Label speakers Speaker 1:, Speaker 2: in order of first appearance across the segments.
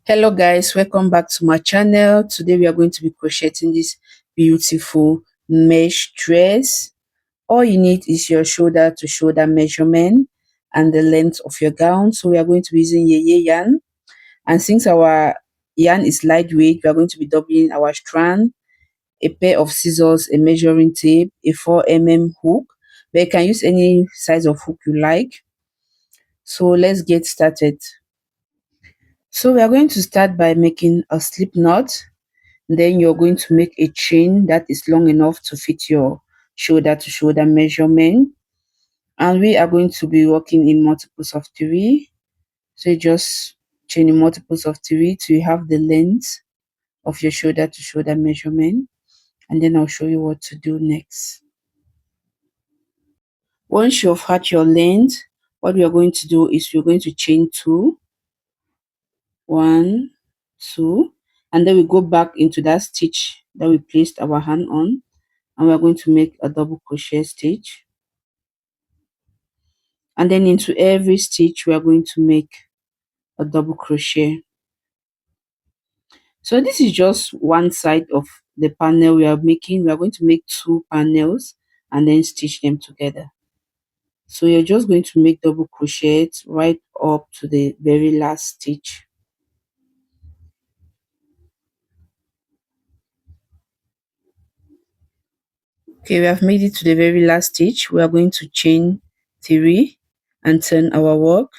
Speaker 1: Hello guys, welcome back to my channel. Today we are going to be crocheting this beautiful mesh dress. All you need is your shoulder to shoulder measurement and the length of your gown. So we are going to be using yeye yarn, and since our yarn is lightweight, we are going to be doubling our strand, a pair of scissors, a measuring tape, a 4 mm hook, but you can use any size of hook you like. So let's get started. So we are going to start by making a slip knot. Then you're going to make a chain that is long enough to fit your shoulder to shoulder measurement. And we are going to be working in multiples of 3. So you just chain in multiples of 3 till you have the length of your shoulder to shoulder measurement. And then I'll show you what to do next. Once you've had your length, what we are going to do is we're going to chain 2, 1, 2, and then we go back into that stitch that we placed our hand on, and we're going to make a double crochet stitch, and then into every stitch we are going to make a double crochet. So this is just one side of the panel we are making. We are going to make 2 panels and then stitch them together. So you're just going to make double crochets right up to the very last stitch. Okay, we have made it to the very last stitch. We are going to chain 3 and turn our work,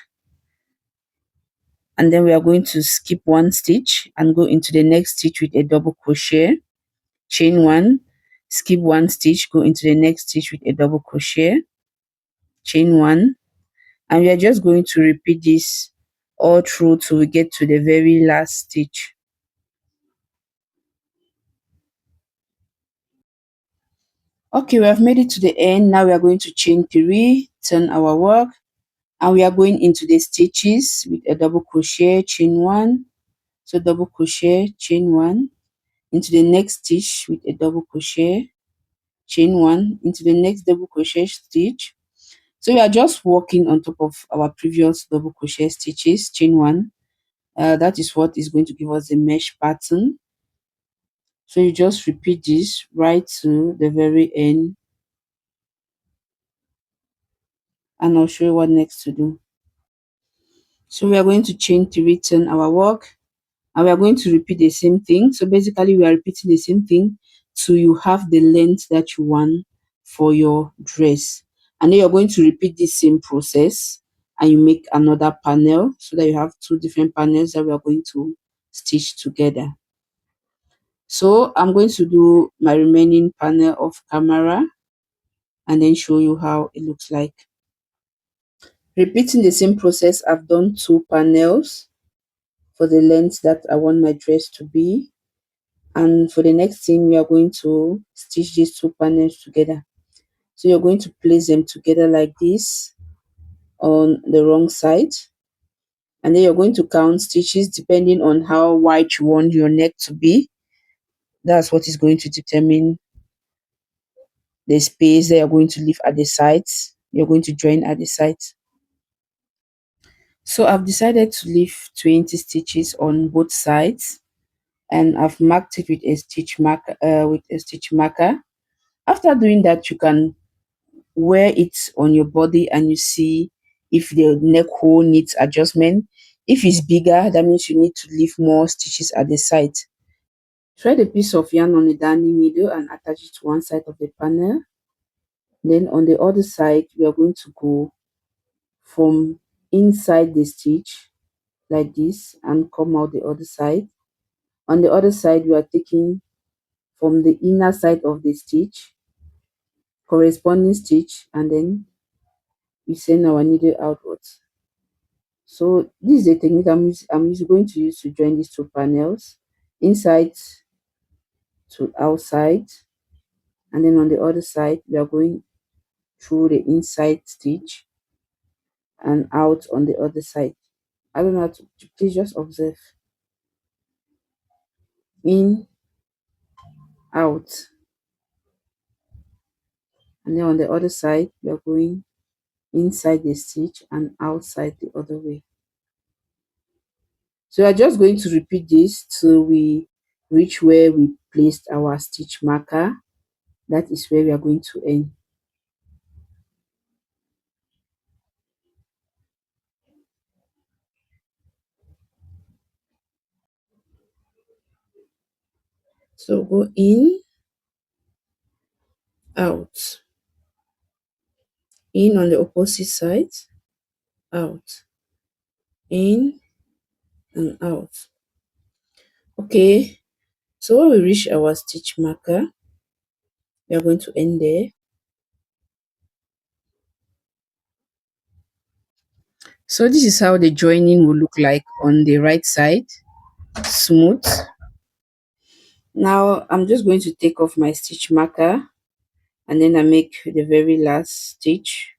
Speaker 1: and then we are going to skip 1 stitch and go into the next stitch with a double crochet, chain 1, skip 1 stitch, go into the next stitch with a double crochet, chain 1, and we are just going to repeat this all through till we get to the very last stitch. Okay, we have made it to the end. Now we are going to chain 3, turn our work, and we are going into the stitches with a double crochet, chain 1, so double crochet, chain 1, into the next stitch with a double crochet, chain 1, into the next double crochet stitch. So we are just working on top of our previous double crochet stitches, chain 1. That is what is going to give us the mesh pattern. So you just repeat this right to the very end, and I'll show you what next to do. So we are going to chain 3, turn our work, and we are going to repeat the same thing. So basically we are repeating the same thing till you have the length that you want for your dress, and then you're going to repeat this same process and you make another panel so that you have 2 different panels that we are going to stitch together. So I'm going to do my remaining panel off camera and then show you how it looks like. Repeating the same process, I've done 2 panels for the length that I want my dress to be. And for the next thing, we are going to stitch these 2 panels together. So you're going to place them together like this on the wrong side, and then you're going to count stitches depending on how wide you want your neck to be. That's what is going to determine the space that you're going to leave at the sides. You're going to join at the sides. So I've decided to leave 20 stitches on both sides, and I've marked it with a stitch marker. After doing that, you can wear it on your body and you see if the neck hole needs adjustment. If it's bigger, that means you need to leave more stitches at the side. Thread a piece of yarn on a darning needle and attach it to one side of the panel. Then on the other side, we are going to go from inside the stitch like this and come out the other side. On the other side, we are taking from the inner side of the stitch, corresponding stitch, and then we send our needle outwards. So this is the technique I'm going to use to join these 2 panels, inside to outside, and then on the other side we are going through the inside stitch and out on the other side. I don't know how to, please just observe. In, out, and then on the other side we are going inside the stitch and outside the other way. So we are just going to repeat this till we reach where we placed our stitch marker. That is where we are going to end. So go in, out, in on the opposite side, out, in and out. Okay, so when we reach our stitch marker, we are going to end there. So this is how the joining will look like on the right side, smooth. Now I'm just going to take off my stitch marker and then I make the very last stitch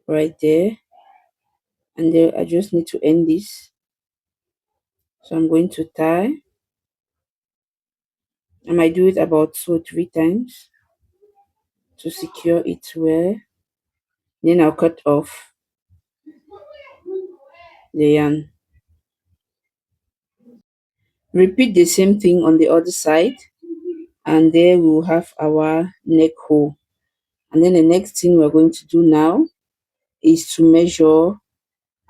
Speaker 1: right there, and then I just need to end this. So I'm going to tie. I might do it about 2 or 3 times to secure it well. Then I'll cut off the yarn. Repeat the same thing on the other side, and there we'll have our neck hole. And then the next thing we're going to do now is to measure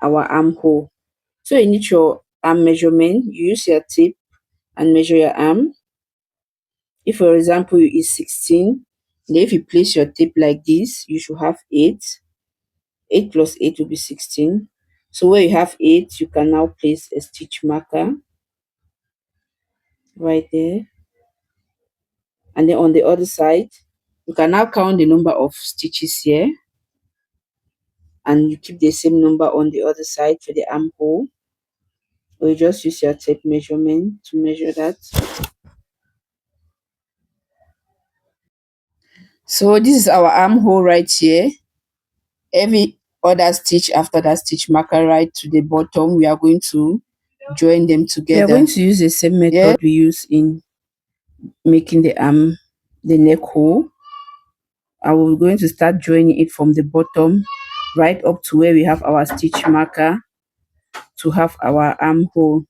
Speaker 1: our armhole. So you need your arm measurement. You use your tape and measure your arm. If for example you is 16, then if you place your tape like this, you should have 8. 8 plus 8 will be 16. So where you have 8, you can now place a stitch marker right there. And then on the other side, you can now count the number of stitches here, and you keep the same number on the other side for the armhole, or you just use your tape measurement to measure that. So this is our armhole right here. Every other stitch after that stitch marker right to the bottom, we are going to join them together. We are going to use the same method we use in making the neck hole. I will going to start joining it from the bottom right up to where we have our stitch marker to have our armhole.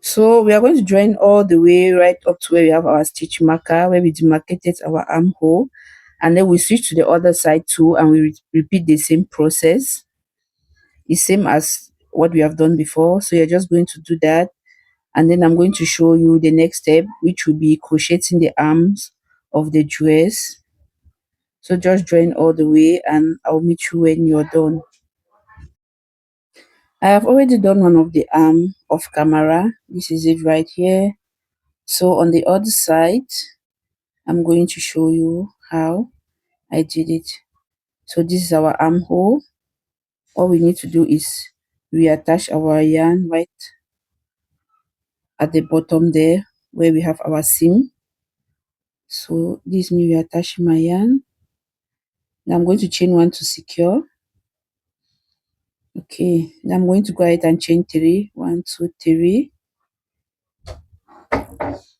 Speaker 1: So we are going to join all the way right up to where we have our stitch marker, where we demarcated our armhole, and then we switch to the other side too, and we repeat the same process. It's same as what we have done before. So you're just going to do that, and then I'm going to show you the next step, which will be crocheting the arms of the dress. So just join all the way and I'll meet you when you're done. I have already done one of the arm off camera. This is it right here. So on the other side, I'm going to show you how I did it. So this is our armhole. All we need to do is reattach our yarn right at the bottom there where we have our seam. So this is me reattaching my yarn. Now I'm going to chain 1 to secure. Okay, now I'm going to go ahead and chain 3. 1, 2, 3.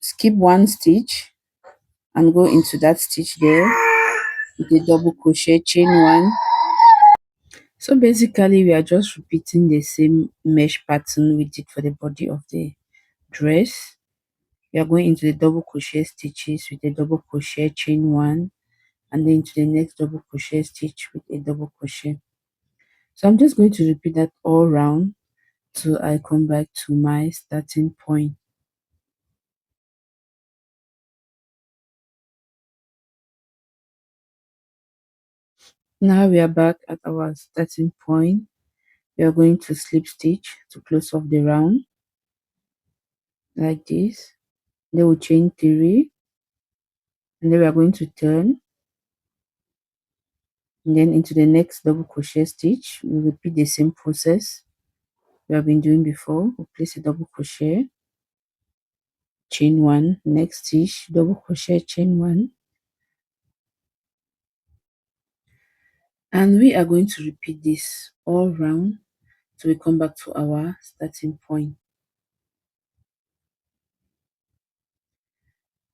Speaker 1: Skip 1 stitch and go into that stitch there with a double crochet, chain 1. So basically we are just repeating the same mesh pattern we did for the body of the dress. We are going into the double crochet stitches with a double crochet, chain 1, and then to the next double crochet stitch with a double crochet. So I'm just going to repeat that all round till I come back to my starting point. Now we are back at our starting point. We are going to slip stitch to close off the round like this. Then we'll chain 3, and then we are going to turn, and then into the next double crochet stitch. We repeat the same process we have been doing before. We'll place a double crochet, chain 1, next stitch, double crochet, chain 1, and we are going to repeat this all round till we come back to our starting point.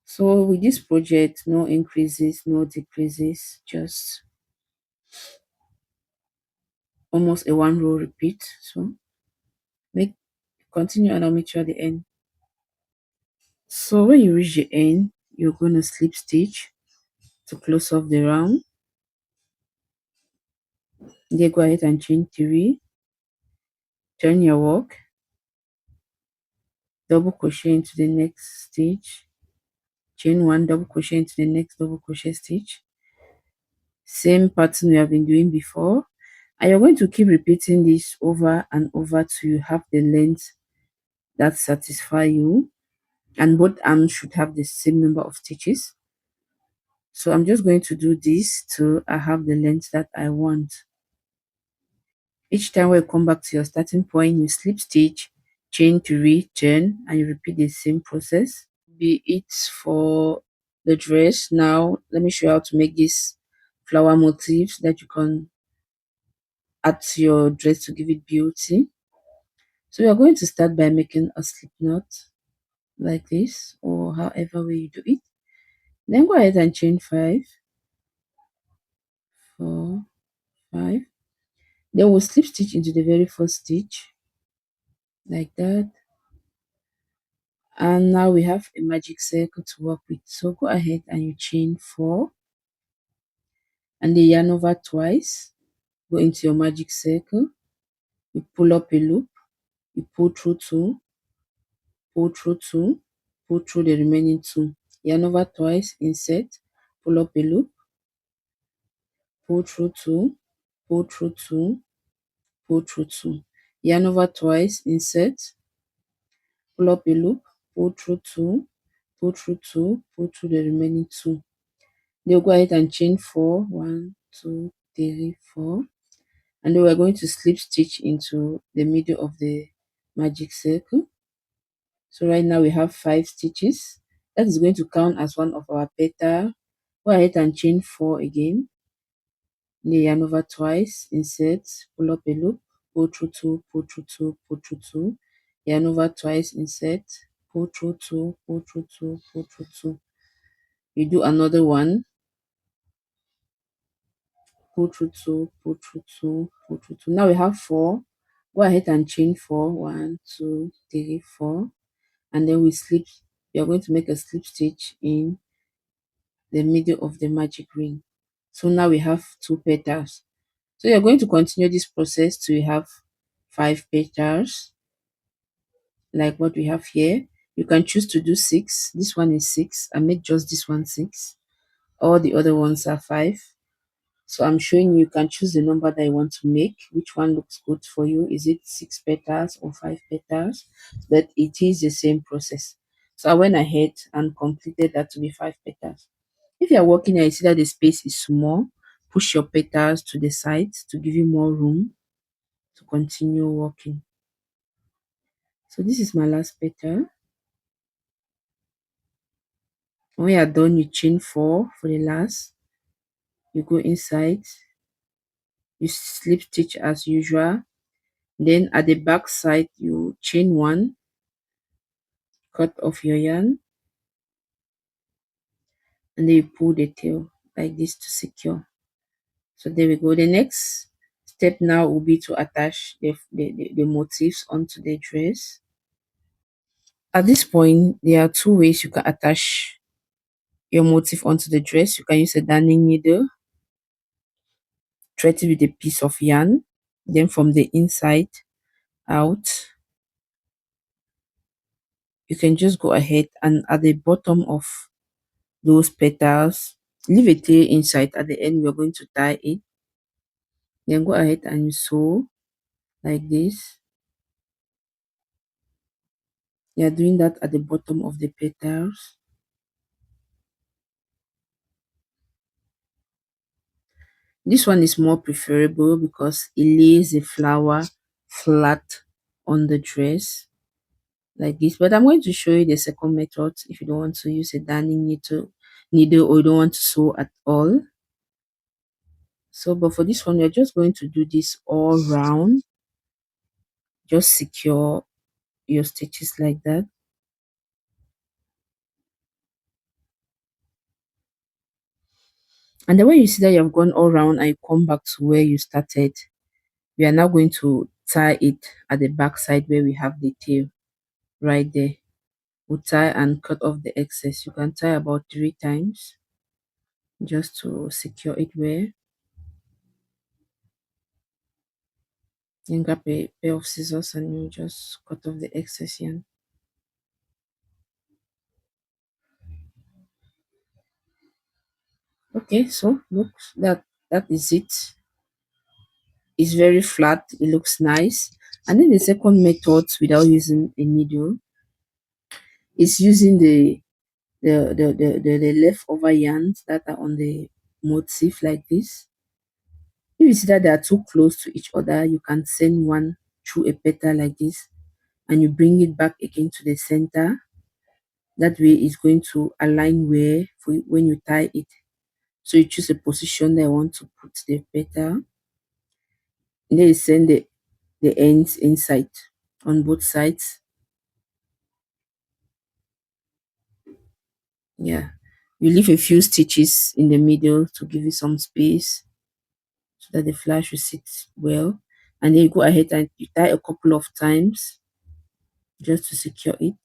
Speaker 1: So with this project, no increases, no decreases, just almost a 1 row repeat. So make continue and I'll meet you at the end. So when you reach the end, you're going to slip stitch to close off the round. Then go ahead and chain 3, turn your work, double crochet into the next stitch, chain 1, double crochet into the next double crochet stitch. Same pattern we have been doing before, and you're going to keep repeating this over and over till you have the length that satisfy you, and both arms should have the same number of stitches. So I'm just going to do this till I have the length that I want. Each time when you come back to your starting point, you slip stitch, chain 3, turn, and you repeat the same process. Be it for the dress. Now let me show you how to make this flower motifs that you can add to your dress to give it beauty. So we are going to start by making a slip knot like this, or however way you do it. Then go ahead and chain 5, 4, 5. Then we'll slip stitch into the very first stitch like that. And now we have a magic circle to work with. So go ahead and you chain 4 and then yarn over twice. Go into your magic circle. You pull up a loop. You pull through 2, pull through 2, pull through the remaining 2. Yarn over twice, insert, pull up a loop, pull through 2, pull through 2, pull through 2. Yarn over twice, insert, pull up a loop, pull through 2, pull through 2, pull through the remaining 2. Then go ahead and chain 4, 1, 2, 3, 4. And then we're going to slip stitch into the middle of the magic circle. So right now we have 5 stitches. That is going to count as one of our petal. Go ahead and chain 4 again. Then yarn over twice, insert, pull up a loop, pull through 2, pull through 2, pull through 2. Yarn over twice, insert, pull through 2, pull through 2, pull through 2. You do another one, pull through 2, pull through 2, pull through 2. Now we have 4. Go ahead and chain 4, 1, 2, 3, 4. And then we slip, we are going to make a slip stitch in the middle of the magic ring. So now we have 2 petals. So you're going to continue this process till you have 5 petals like what we have here. You can choose to do 6. This one is 6. I made just this one 6. All the other ones are 5. So I'm showing you can choose the number that you want to make. Which one looks good for you? Is it 6 petals or 5 petals? But it is the same process. So I went ahead and completed that to be 5 petals. If you are working and you see that the space is small, push your petals to the side to give you more room to continue working. So this is my last petal. When you are done, you chain 4 for the last. You go inside, you slip stitch as usual. Then at the back side, you chain 1, cut off your yarn, and then you pull the tail like this to secure. So there we go. The next step now will be to attach the motifs onto the dress. At this point, there are 2 ways you can attach your motif onto the dress. You can use a darning needle, thread it with a piece of yarn, then from the inside out, you can just go ahead and at the bottom of those petals, leave a tail inside. At the end, we're going to tie it. Then go ahead and sew like this. You're doing that at the bottom of the petals. This one is more preferable because it lays the flower flat on the dress like this. But I'm going to show you the second method if you don't want to use a darning needle or you don't want to sew at all. So but for this one, we're just going to do this all round. Just secure your stitches like that. And then when you see that you have gone all round and you come back to where you started, We are now going to tie it at the back side where we have the tail right there. We'll tie and cut off the excess. You can tie about 3 times just to secure it well. Then grab a pair of scissors and you just cut off the excess yarn. Okay, so look, that is it. It's very flat, it looks nice. And then the second method without using a needle is using the leftover yarns that are on the motif like this. If you see that they are too close to each other, you can send one through a petal like this and you bring it back again to the center. That way it's going to align where for when you tie it. So you choose a position that I want to put the petal. And then you send the ends inside on both sides. Yeah. You leave a few stitches in the middle to give it some space so that the flower should sit well. And then you go ahead and you tie a couple of times just to secure it.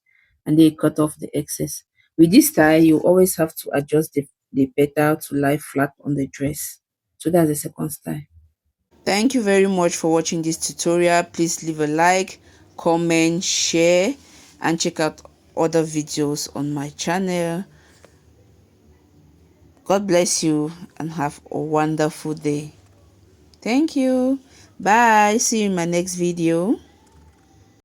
Speaker 1: And then you cut off the excess. With this tie, you always have to adjust the petal to lie flat on the dress. So that's the second style. Thank you very much for watching this tutorial. Please leave a like, comment, share, and check out other videos on my channel. God bless you and have a wonderful day. Thank you. Bye. See you in my next video.